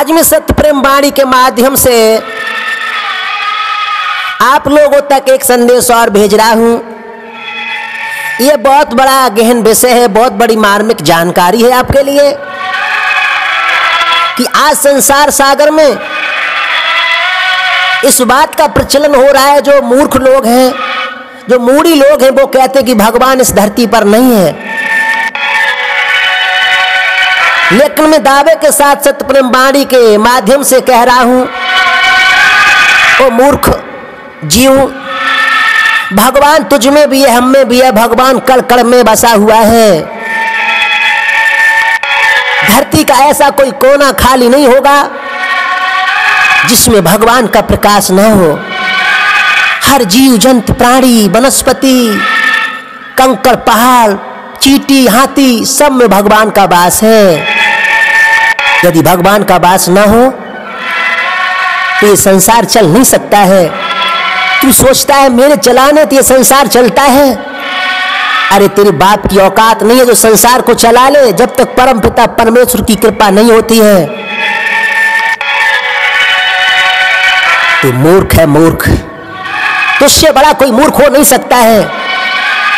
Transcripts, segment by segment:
आज मैं सत्य प्रेम वाणी के माध्यम से आप लोगों तक एक संदेश और भेज रहा हूं। यह बहुत बड़ा गहन विषय है, बहुत बड़ी मार्मिक जानकारी है आपके लिए कि आज संसार सागर में इस बात का प्रचलन हो रहा है। जो मूर्ख लोग हैं, जो मूढ़ी लोग हैं, वो कहते हैं कि भगवान इस धरती पर नहीं है। लेकिन मैं दावे के साथ सत्य प्रेम वाणी के माध्यम से कह रहा हूं, ओ मूर्ख जीव, भगवान तुझ में भी है, हम में भी है। भगवान कण कण में बसा हुआ है। धरती का ऐसा कोई कोना खाली नहीं होगा जिसमें भगवान का प्रकाश न हो। हर जीव जंतु प्राणी वनस्पति कंकड़ पहाड़ चींटी हाथी सब में भगवान का वास है। यदि भगवान का वास न हो तो ये संसार चल नहीं सकता है। तू सोचता है मेरे चलाने तो ये संसार चलता है। अरे तेरे बाप की औकात नहीं है जो संसार को चला ले, जब तक परम पिता परमेश्वर की कृपा नहीं होती है। तू मूर्ख है, मूर्ख। तुझसे बड़ा कोई मूर्ख हो नहीं सकता है।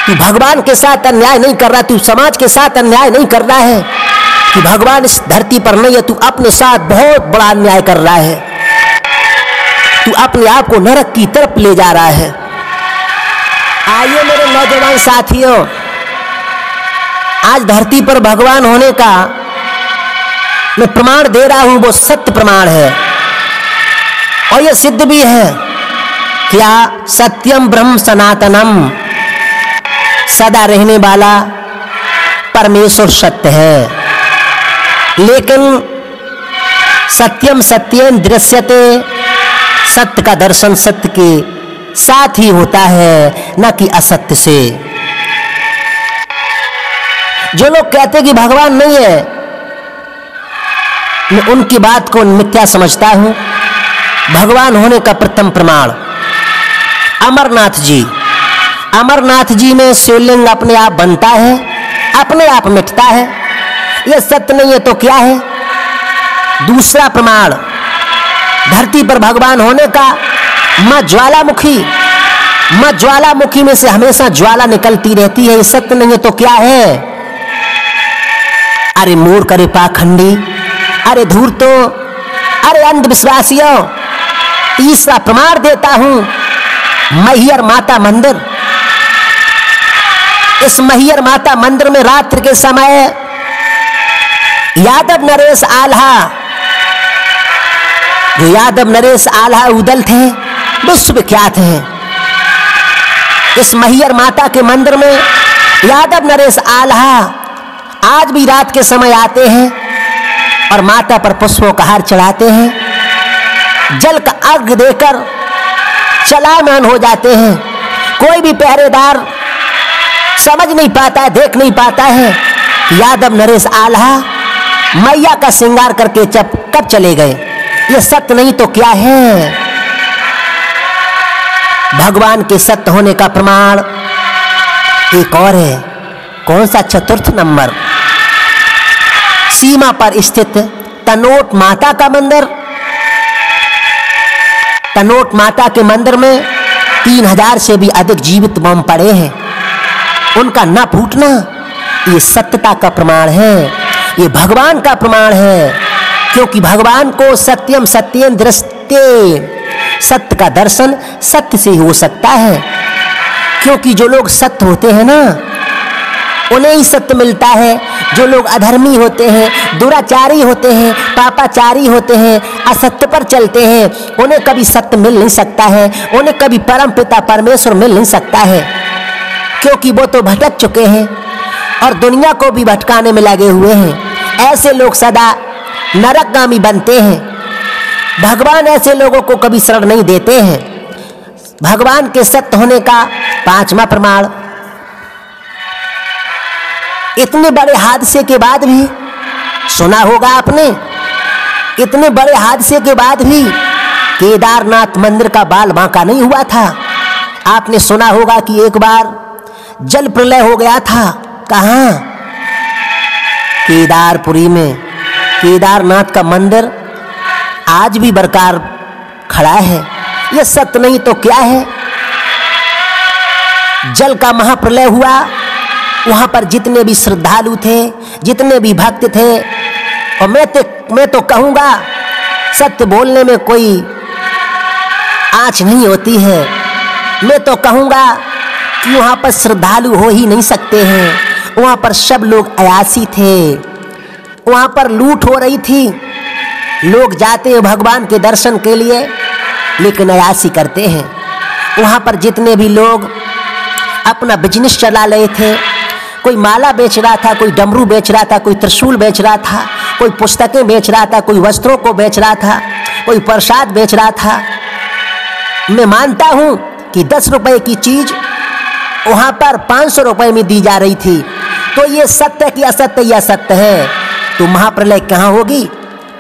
तू भगवान के साथ अन्याय नहीं कर रहा, तू समाज के साथ अन्याय नहीं कर रहा है कि भगवान इस धरती पर नहीं है। तू अपने साथ बहुत बड़ा अन्याय कर रहा है। तू अपने आप को नरक की तरफ ले जा रहा है। आइए मेरे नौजवान साथियों, आज धरती पर भगवान होने का मैं प्रमाण दे रहा हूं, वो सत्य प्रमाण है और यह सिद्ध भी है। क्या? सत्यम ब्रह्म सनातनम, सदा रहने वाला परमेश्वर सत्य है। लेकिन सत्यम सत्येन दृश्यते, सत्य का दर्शन सत्य के साथ ही होता है, न कि असत्य से। जो लोग कहते हैं कि भगवान नहीं है, मैं उनकी बात को मिथ्या समझता हूं। भगवान होने का प्रथम प्रमाण अमरनाथ जी। अमरनाथ जी में शिवलिंग अपने आप बनता है, अपने आप मिटता है। यह सत्य नहीं है तो क्या है? दूसरा प्रमाण धरती पर भगवान होने का, मां ज्वालामुखी। मां ज्वालामुखी में से हमेशा ज्वाला निकलती रहती है। यह सत्य नहीं है तो क्या है? अरे मूर्ख, अरे पाखंडी, अरे धूर्तो, अरे अंधविश्वासियों, तीसरा प्रमाण देता हूं, मैहर माता मंदिर। इस मैहर माता मंदिर में रात्रि के समय यादव नरेश आल्हा, जो यादव नरेश आल्हा उदल थे, विश्वविख्यात हैं। इस मैहर माता के मंदिर में यादव नरेश आल्हा आज भी रात के समय आते हैं और माता पर पुष्पों का हार चढ़ाते हैं, जल का अर्घ देकर चलायमान हो जाते हैं। कोई भी पहरेदार समझ नहीं पाता है, देख नहीं पाता है यादव नरेश आल्हा मैया का श्रृंगार करके कब चले गए। ये सत्य नहीं तो क्या है? भगवान के सत्य होने का प्रमाण एक और है। कौन सा? चतुर्थ नंबर, सीमा पर स्थित तनोट माता का मंदिर। तनोट माता के मंदिर में 3000 से भी अधिक जीवित बम पड़े हैं। उनका न फूटना ये सत्यता का प्रमाण है, ये भगवान का प्रमाण है। क्योंकि भगवान को सत्यम सत्येन दृष्टे, सत्य का दर्शन सत्य से ही हो सकता है। क्योंकि जो लोग सत्य होते हैं ना, उन्हें ही सत्य मिलता है। जो लोग अधर्मी होते हैं, दुराचारी होते हैं, पापाचारी होते हैं, असत्य पर चलते हैं, उन्हें कभी सत्य मिल नहीं सकता है, उन्हें कभी परम पिता परमेश्वर मिल नहीं सकता है। क्योंकि वो तो भटक चुके हैं और दुनिया को भी भटकाने में लगे हुए हैं। ऐसे लोग सदा नरकगामी बनते हैं। भगवान ऐसे लोगों को कभी शरण नहीं देते हैं। भगवान के सत्य होने का पांचवा प्रमाण, इतने बड़े हादसे के बाद भी, सुना होगा आपने, इतने बड़े हादसे के बाद भी केदारनाथ मंदिर का बाल बांका नहीं हुआ था। आपने सुना होगा कि एक बार जल प्रलय हो गया था। कहां? केदारपुरी में। केदारनाथ का मंदिर आज भी बरकरार खड़ा है। ये सत्य नहीं तो क्या है? जल का महाप्रलय हुआ, वहां पर जितने भी श्रद्धालु थे, जितने भी भक्त थे, और मैं तो कहूंगा सत्य बोलने में कोई आँच नहीं होती है। मैं तो कहूंगा कि वहां पर श्रद्धालु हो ही नहीं सकते हैं। वहां पर सब लोग अयासी थे, वहां पर लूट हो रही थी। लोग जाते हैं भगवान के दर्शन के लिए, लेकिन अयासी करते हैं। वहां पर जितने भी लोग अपना बिजनेस चला रहे थे, कोई माला बेच रहा था, कोई डमरू बेच रहा था, कोई त्रिशूल बेच रहा था, कोई पुस्तकें बेच रहा था, कोई वस्त्रों को बेच रहा था, कोई प्रसाद बेच रहा था। मैं मानता हूं कि 10 रुपए की चीज वहां पर 500 रुपए में दी जा रही थी। तो ये सत्य कि असत्य? यह सत्य है। तो महाप्रलय कहाँ होगी?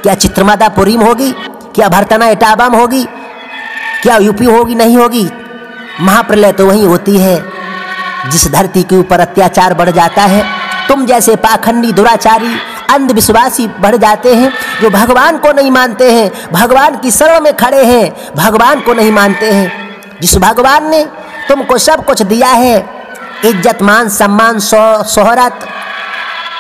क्या चित्रमादापुरी में होगी? क्या भरतना इटावा में होगी? क्या यूपी होगी? नहीं होगी। महाप्रलय तो वही होती है जिस धरती के ऊपर अत्याचार बढ़ जाता है। तुम जैसे पाखंडी, दुराचारी, अंधविश्वासी बढ़ जाते हैं, जो भगवान को नहीं मानते हैं, भगवान की शरण में खड़े हैं, भगवान को नहीं मानते हैं। जिस भगवान ने तुमको सब कुछ दिया है, इज्जत, मान, सम्मान, शोहरत,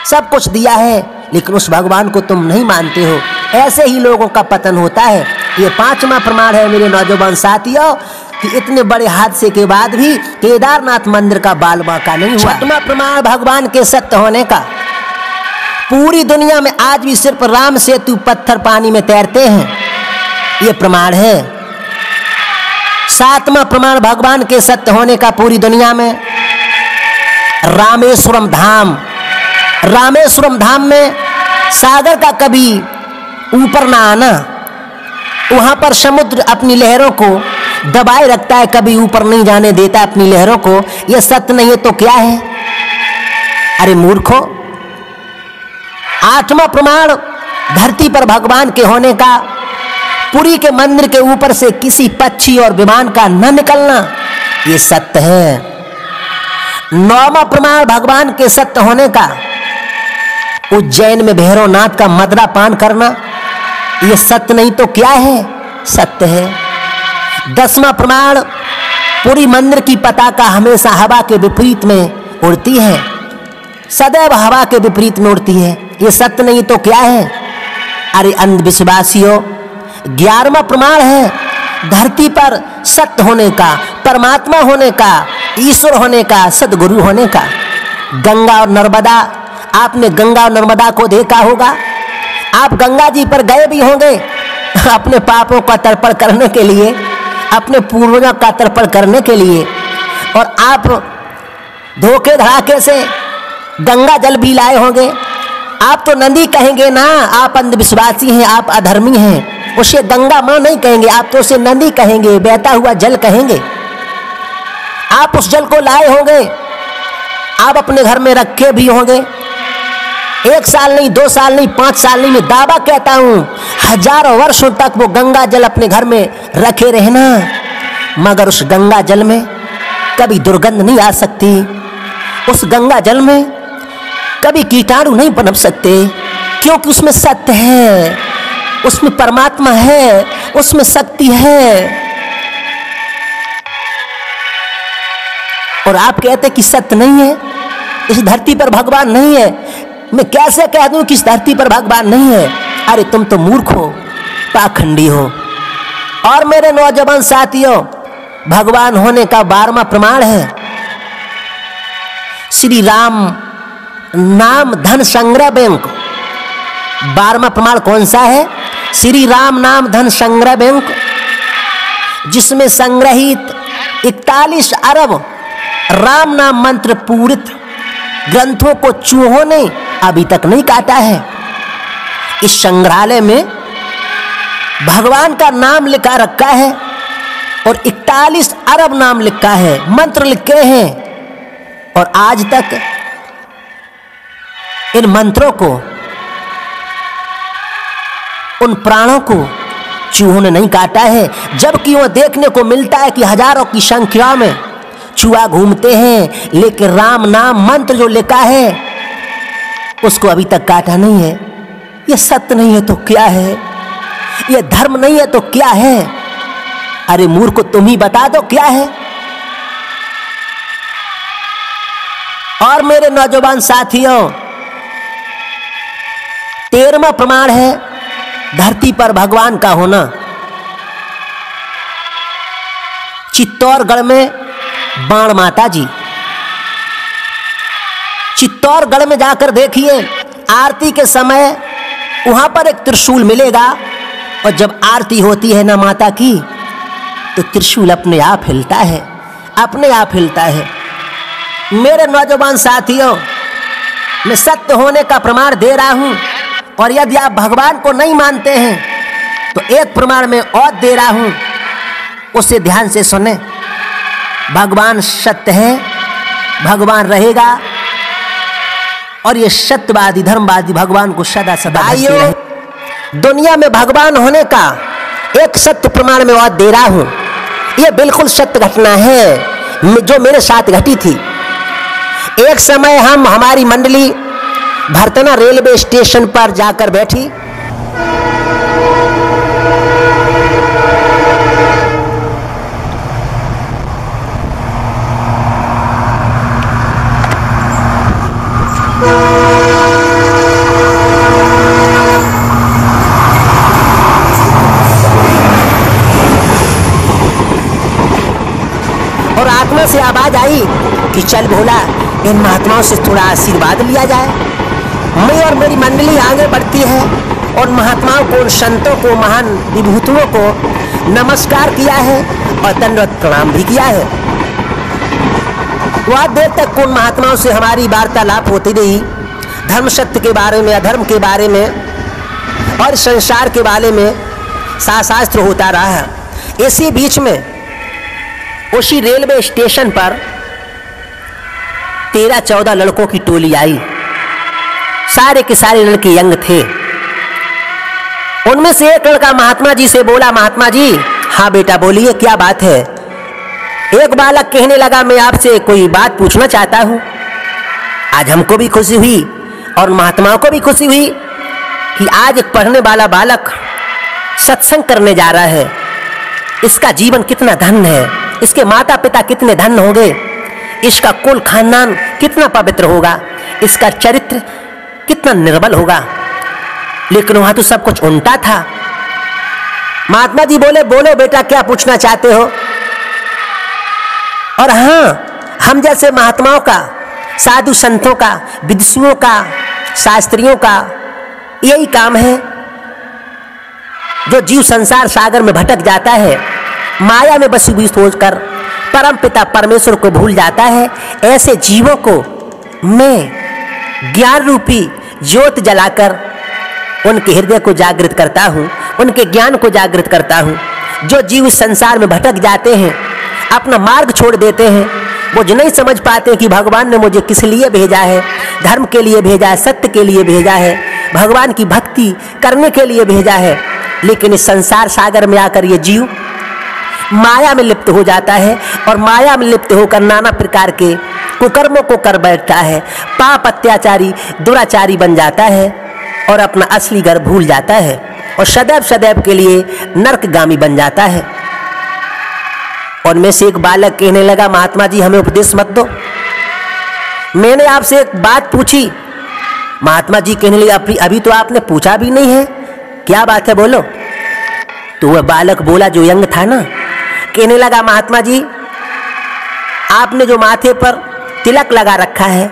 सब कुछ दिया है, लेकिन उस भगवान को तुम नहीं मानते हो। ऐसे ही लोगों का पतन होता है। ये 5वां प्रमाण है मेरे नौजवान साथियों कि इतने बड़े हादसे के बाद भी केदारनाथ मंदिर का बाल बांका नहीं हुआ। 6वां प्रमाण भगवान के सत्य होने का। पूरी दुनिया में आज भी सिर्फ राम सेतु पत्थर पानी में तैरते हैं, ये प्रमाण है। 7वां प्रमाण भगवान के सत्य होने का पूरी दुनिया में, रामेश्वरम धाम। रामेश्वरम धाम में सागर का कभी ऊपर ना आना, वहां पर समुद्र अपनी लहरों को दबाए रखता है, कभी ऊपर नहीं जाने देता अपनी लहरों को। यह सत्य नहीं है तो क्या है? अरे मूर्खो। 8वां प्रमाण धरती पर भगवान के होने का, पुरी के मंदिर के ऊपर से किसी पक्षी और विमान का न निकलना, यह सत्य है। 9वां प्रमाण भगवान के सत्य होने का, उज्जैन में भैरवनाथ का मदरा पान करना, यह सत्य नहीं तो क्या है? सत्य है। 10वां प्रमाण, पुरी मंदिर की पताका हमेशा हवा के विपरीत में उड़ती है, सदैव हवा के विपरीत में उड़ती है, यह सत्य नहीं तो क्या है? अरे अंधविश्वासियों। 11वां प्रमाण है धरती पर सत्य होने का, परमात्मा होने का, ईश्वर होने का, सदगुरु होने का। गंगा और नर्मदा, आपने गंगा और नर्मदा को देखा होगा। आप गंगा जी पर गए भी होंगे अपने पापों का तर्पण करने के लिए, अपने पूर्वजों का तर्पण करने के लिए, और आप धोखे धड़ाके से गंगा जल भी लाए होंगे। आप तो नदी कहेंगे ना, आप अंधविश्वासी हैं, आप अधर्मी हैं। उसे गंगा मां नहीं कहेंगे, आप तो उसे नदी कहेंगे, बहता हुआ जल कहेंगे। आप उस जल को लाए होंगे, आप अपने घर में रखे भी होंगे। 1 साल नहीं, 2 साल नहीं, 5 साल नहीं, मैं दावा कहता हूं हजारों वर्षों तक वो गंगा जल अपने घर में रखे रहना, मगर उस गंगा जल में कभी दुर्गंध नहीं आ सकती। उस गंगा जल में कभी कीटाणु नहीं पनप सकते, क्योंकि उसमें सत्य है, उसमें परमात्मा है, उसमें शक्ति है। और आप कहते कि सत्य नहीं है, इस धरती पर भगवान नहीं है। मैं कैसे कह दूं कि इस धरती पर भगवान नहीं है? अरे तुम तो मूर्ख हो, पाखंडी हो। और मेरे नौजवान साथियों, भगवान होने का 12वां प्रमाण है श्री राम नाम धन संग्रह बैंक। 12वां प्रमाण कौन सा है? श्री राम नाम धन संग्रह बैंक, जिसमें संग्रहित 41 अरब राम नाम मंत्र पूरित ग्रंथों को चूहों ने अभी तक नहीं काटा है। इस संग्रहालय में भगवान का नाम लिखा रखा है और 41 अरब नाम लिखा है, मंत्र लिखे हैं, और आज तक इन मंत्रों को, उन प्राणों को चूहों ने नहीं काटा है। जबकि वह देखने को मिलता है कि हजारों की संख्या में चूहा घूमते हैं, लेकिन राम नाम मंत्र जो लिखा है उसको अभी तक काटा नहीं है। यह सत्य नहीं है तो क्या है? ये धर्म नहीं है तो क्या है? अरे मूर्ख, तुम ही बता दो क्या है। और मेरे नौजवान साथियों, 13वां प्रमाण है धरती पर भगवान का होना। चित्तौड़गढ़ में बाण माता जी, चित्तौड़गढ़ में जाकर देखिए, आरती के समय वहां पर एक त्रिशूल मिलेगा, और जब आरती होती है ना माता की, तो त्रिशूल अपने आप हिलता है, अपने आप हिलता है। मेरे नौजवान साथियों, मैं सत्य होने का प्रमाण दे रहा हूं, और यदि आप भगवान को नहीं मानते हैं तो एक प्रमाण में और दे रहा हूं, उसे ध्यान से सुने। भगवान सत्य है, भगवान रहेगा, और ये सत्यवादी धर्मवादी भगवान को सदा सदा भजते रहे। दुनिया में भगवान होने का एक सत्य प्रमाण में और दे रहा हूं। ये बिल्कुल सत्य घटना है जो मेरे साथ घटी थी। एक समय हमारी मंडली भरतना रेलवे स्टेशन पर जाकर बैठी। और आत्मा से आवाज आई कि चल भोला, इन महात्माओं से थोड़ा आशीर्वाद लिया जाए। मैं और मेरी मंडली आगे बढ़ती है, और महात्माओं को, संतों को, महान विभूतियों को नमस्कार किया है और दंडवत प्रणाम भी किया है। वह देर तक उन महात्माओं से हमारी वार्तालाप होती रही, धर्म सत्य के बारे में, अधर्म के बारे में और संसार के बारे में शास्त्र होता रहा। इसी बीच में उसी रेलवे स्टेशन पर 13-14 लड़कों की टोली आई। सारे के सारे लड़के यंग थे। उनमें से एक लड़का महात्मा जी से बोला, महात्मा जी। हाँ बेटा बोलिए, क्या बात है? एक बालक कहने लगा, मैं आपसे कोई बात पूछना चाहता हूं। आज हमको भी खुशी हुई और महात्माओं को भी खुशी हुई कि आज एक पढ़ने वाला बालक सत्संग करने जा रहा है। इसका जीवन कितना धन्य है, इसके माता पिता कितने धन्य होंगे, इसका कुल खानदान कितना पवित्र होगा, इसका चरित्र कितना निर्बल होगा। लेकिन वहां तो सब कुछ उल्टा था। महात्मा जी बोले, बोलो बेटा क्या पूछना चाहते हो? और हाँ, हम जैसे महात्माओं का, साधु संतों का, विद्वानों का, शास्त्रियों का यही काम है। जो जीव संसार सागर में भटक जाता है, माया में वशीभूत होकर परम पिता परमेश्वर को भूल जाता है, ऐसे जीवों को मैं ज्ञान रूपी ज्योत जलाकर उनके हृदय को जागृत करता हूँ, उनके ज्ञान को जागृत करता हूँ। जो जीव इस संसार में भटक जाते हैं, अपना मार्ग छोड़ देते हैं, वो जो नहीं समझ पाते कि भगवान ने मुझे किस लिए भेजा है, धर्म के लिए भेजा है, सत्य के लिए भेजा है, भगवान की भक्ति करने के लिए भेजा है। लेकिन इस संसार सागर में आकर ये जीव माया में लिप्त हो जाता है, और माया में लिप्त होकर नाना प्रकार के कुकर्मों को कर बैठता है, पाप अत्याचारी दुराचारी बन जाता है, और अपना असली घर भूल जाता है, और सदैव सदैव के लिए नरकगामी बन जाता है। और में से एक बालक कहने लगा, महात्मा जी हमें उपदेश मत दो, मैंने आपसे एक बात पूछी। महात्मा जी कहने लगे, अभी तो आपने पूछा भी नहीं है, क्या बात है बोलो। तो वह बालक बोला जो यंग था ना, कहने लगा, महात्मा जी आपने जो माथे पर तिलक लगा रखा है,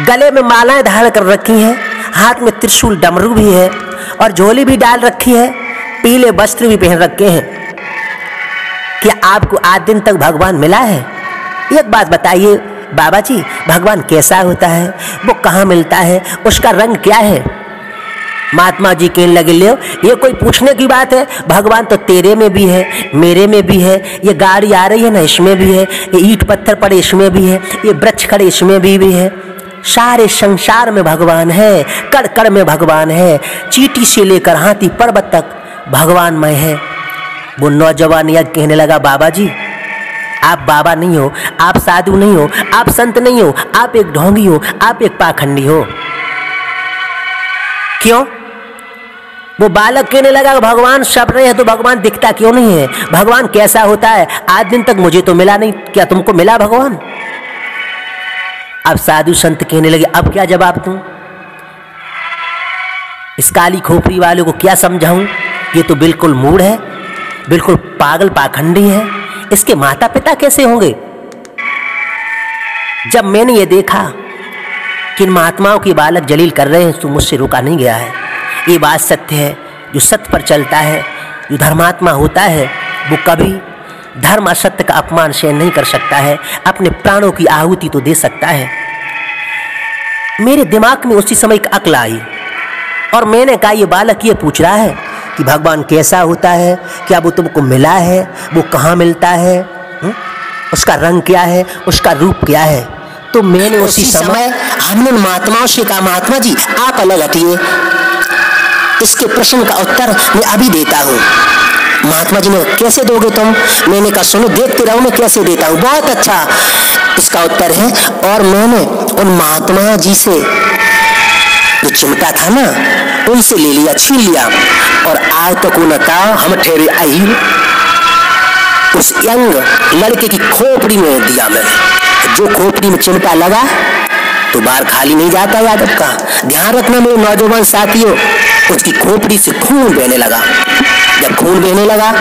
गले में मालाएं धारण कर रखी हैं, हाथ में त्रिशूल डमरू भी है, और झोली भी डाल रखी है, पीले वस्त्र भी पहन रखे हैं, क्या आपको आज दिन तक भगवान मिला है? एक बात बताइए बाबा जी, भगवान कैसा होता है, वो कहाँ मिलता है, उसका रंग क्या है? महात्मा जी कहने लगे, ले ये कोई पूछने की बात है, भगवान तो तेरे में भी है, मेरे में भी है, ये गाड़ी आ रही है ना इसमें भी है, ये ईंट पत्थर पड़े इसमें भी है, ये वृक्ष खड़े इसमें भी है, सारे संसार में भगवान है, कड़ कड़ में भगवान है, चींटी से लेकर हाथी पर्वत तक भगवानमय है। वो नौजवान यह कहने लगा, बाबा जी आप बाबा नहीं हो, आप साधु नहीं हो, आप संत नहीं हो, आप एक ढोंगी हो, आप एक पाखंडी हो। क्यों? वो बालक कहने लगा भगवान सब रहे हैं तो भगवान दिखता क्यों नहीं है, भगवान कैसा होता है, आज दिन तक मुझे तो मिला नहीं, क्या तुमको मिला भगवान? अब साधु संत कहने लगे अब क्या जवाब दूं, इस काली खोपड़ी वाले को क्या समझाऊं, ये तो बिल्कुल मूढ़ है, बिल्कुल पागल पाखंडी है, इसके माता पिता कैसे होंगे? जब मैंने ये देखा कि इन महात्माओं की बालक जलील कर रहे हैं तो मुझसे रोका नहीं गया है। ये बात सत्य है, जो सत्य पर चलता है, जो धर्मात्मा होता है, वो कभी धर्म असत्य का अपमान सहन नहीं कर सकता है, अपने प्राणों की आहुति तो दे सकता है। मेरे दिमाग में उसी समय एक अक्ल आई और मैंने कहा ये बालक ये पूछ रहा है कि भगवान कैसा होता है, क्या वो तुमको मिला है, वो कहाँ मिलता है, उसका रंग क्या है, उसका रूप क्या है? तो मैंने उसी समय हमने महात्माओं से कहा महात्मा जी आप अलग हटिए, इसके प्रश्न का उत्तर मैं अभी देता हूँ। महात्मा जी ने कैसे दोगे तुम? मैंने कहा सुनो देखते रहो मैं कैसे देता हूँ। बहुत अच्छा इसका उत्तर है। और मैंने उन महात्मा जी से जो चिमटा था ना उनसे ले लिया, छीन लिया और आज तक न था हम ठहरे आई उस यंग लड़के की खोपड़ी में दिया मैंने। जो खोपड़ी में चिमटा लगा तो बाहर खाली नहीं जाता यादव का। ध्यान रखना मेरे नौजवान साथियों, उसकी खोपड़ी से खून बहने लगा। जब खून बहने लगा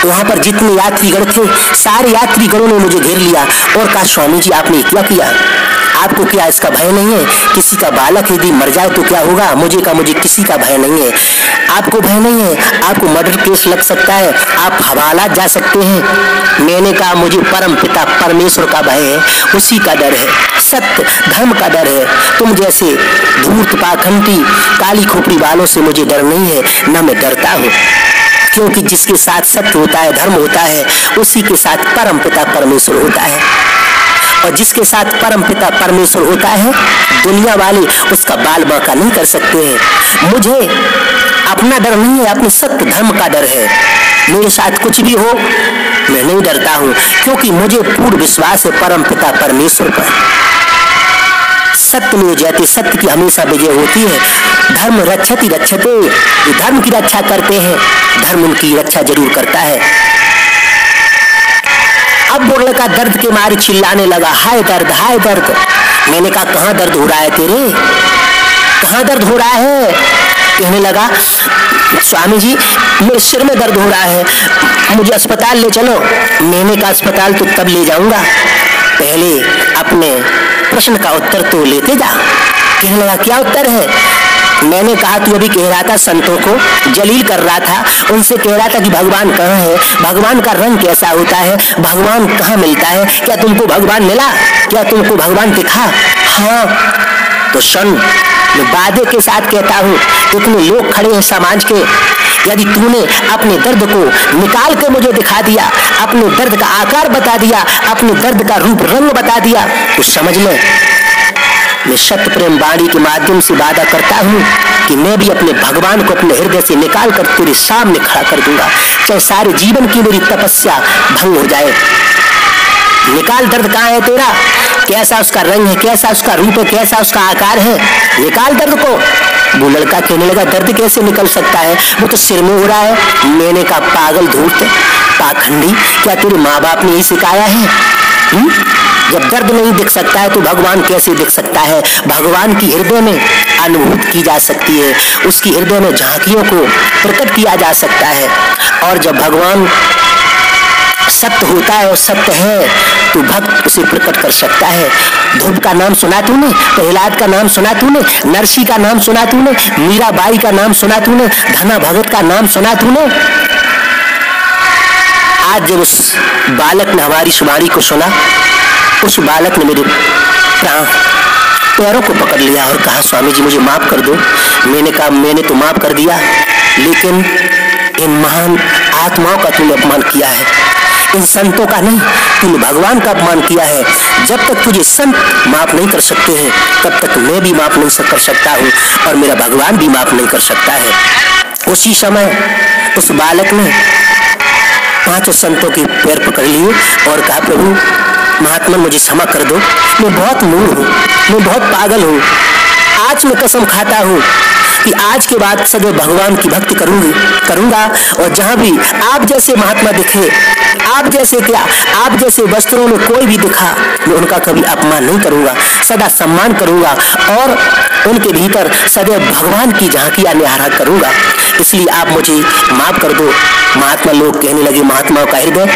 तो वहां पर जितने यात्रीगण थे सारे यात्रीगणों ने मुझे घेर लिया और कहा स्वामी जी आपने क्या किया, आपको क्या इसका भय नहीं है? किसी का बालक यदि मर जाए तो क्या होगा? मुझे किसी का भय नहीं है। आपको भय नहीं है? आपको मर्डर केस लग सकता है, आप हवाला जा सकते हैं। मैंने कहा मुझे परम पिता परमेश्वर का भय है, उसी का डर है, सत्य धर्म का डर है। तुम जैसे धूर्त पाखंडी काली खोपड़ी वालों से मुझे डर नहीं है, न मैं डरता हूँ, क्योंकि जिसके साथ सत्य होता है, धर्म होता है, उसी के साथ परम पिता परमेश्वर होता है। और जिसके साथ परम पिता परमेश्वर होता है दुनिया वाले उसका बाल बांका नहीं कर सकते हैं। मुझे अपना डर नहीं है, अपने सत्य धर्म का डर है। मेरे साथ कुछ भी हो मैं नहीं डरता हूँ, क्योंकि मुझे पूर्ण विश्वास है परम पिता परमेश्वर पर। सत्य में जयते, सत्य की हमेशा विजय होती है। धर्म रक्षति रक्षते, जो धर्म की रक्षा करते हैं धर्म उनकी रक्षा जरूर करता है। अब वो लड़का दर्द के मारे चिल्लाने लगा हाय दर्द हाय दर्द। मैंने कहा कहाँ दर्द हो रहा है तेरे, कहाँ दर्द हो रहा है? कहने लगा स्वामी जी मेरे सिर में दर्द हो रहा है, मुझे अस्पताल ले चलो। मैंने कहा अस्पताल तो तब ले जाऊंगा, पहले अपने प्रश्न का उत्तर तो लेते जा। कहने लगा क्या उत्तर है? मैंने कहा तू अभी कह रहा था संतों को जलील कर रहा था, उनसे कह रहा था कि भगवान कहाँ है, भगवान का रंग कैसा होता है, भगवान कहाँ मिलता है, क्या तुमको भगवान मिला, क्या तुमको भगवान दिखा? हाँ तो सुन, मैं वादे के साथ कहता हूँ, इतने लोग खड़े हैं समाज के, यदि तूने अपने दर्द को निकाल कर मुझे दिखा दिया, अपने दर्द का आकार बता दिया, अपने दर्द का रूप रंग बता दिया, तो समझ ले मैं सत्य प्रेम वाणी के माध्यम से वादा करता हूँ कि मैं भी अपने भगवान को अपने हृदय से निकाल कर तेरे सामने खड़ा कर दूंगा, चाहे सारे जीवन की मेरी तपस्या भंग हो जाए। निकाल दर्द कहाँ है तेरा, कैसा उसका रंग है, कैसा उसका रूप है, कैसा उसका आकार है, निकाल दर्द को। वो लड़का कहने लगा दर्द कैसे निकल सकता है, वो तो सिर में हो रहा है। मैंने कहा पागल धूर्त पाखंडी, क्या तेरे माँ बाप ने यही सिखाया है? जब दर्द नहीं दिख सकता है तो भगवान कैसे दिख सकता है? भगवान की हृदय में अनुभूति की जा सकती है, उसकी हृदय में झांकियों को प्रकट किया जा सकता है। और जब भगवान सत्य होता है और सत्य है तो भक्त उसे प्रकट कर सकता है। ध्रुव का नाम सुना तूने, प्रहलाद का नाम सुना तूने, नरसी का नाम सुना तूने, मीराबाई का नाम सुना तूने, धना भगत का नाम सुना तूने। आज जब उस बालक ने हमारी शुमारी को सुना, उस बालक ने मेरे पैरों को पकड़ लिया और कहा स्वामी जी मुझे माफ कर दो। मैंने कहा मैंने तो माफ कर दिया, लेकिन इन महान आत्माओं का तूने अपमान किया है, इन संतों का नहीं, तूने भगवान का अपमान किया है। जब तक तुझे संत माफ नहीं कर सकते हैं तब तक मैं भी माफ नहीं कर सकता हूँ और मेरा भगवान भी माफ नहीं कर सकता है। उसी समय उस बालक ने 5 संतों के पैर पकड़ लिए और कहा प्रभु महात्मा मुझे क्षमा कर दो, मैं बहुत मूढ़ हूँ, मैं बहुत पागल हूँ। आज मैं कसम खाता हूँ कि आज के बाद सदैव भगवान की भक्ति करूंगा और जहां भी आप जैसे महात्मा दिखे, आप जैसे क्या, आप जैसे वस्त्रों में कोई भी दिखा, मैं उनका कभी अपमान नहीं करूंगा, सदा सम्मान करूंगा और उनके भीतर सदैव भगवान की झांकियां निहारा करूंगा। इसलिए आप मुझे माफ कर दो। महात्मा लोग कहने लगे, महात्माओं का हृदय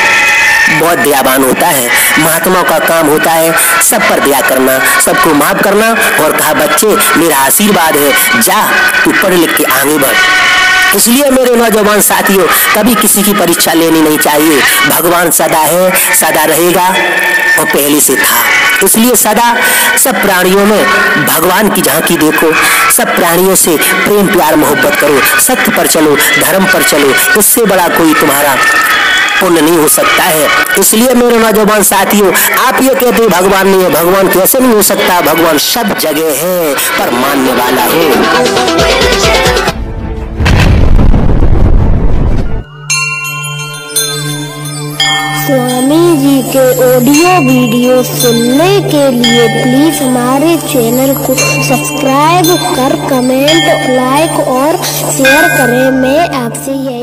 बहुत दयावान होता है, महात्माओं का काम होता है सब पर दया करना, सबको माफ करना। और कहा, बच्चे मेरा आशीर्वाद है, जा तू पढ़ लिख के आगे बढ़। इसलिए मेरे नौजवान साथियों, कभी किसी की परीक्षा लेनी नहीं चाहिए। भगवान सदा है, सदा रहेगा और पहले से था। इसलिए सदा सब प्राणियों में भगवान की झांकी देखो, सब प्राणियों से प्रेम प्यार मोहब्बत करो, सत्य पर चलो, धर्म पर चलो। इससे बड़ा कोई तुम्हारा पुण्य नहीं हो सकता है। इसलिए मेरे नौजवान साथियों, आप ये कहते भगवान नहीं है, भगवान कैसे नहीं हो सकता? भगवान सब जगह है, पर मानने वाला हो। स्वामी जी के ऑडियो वीडियो सुनने के लिए प्लीज हमारे चैनल को सब्सक्राइब कर कमेंट, लाइक और शेयर करें। मैं आपसे यही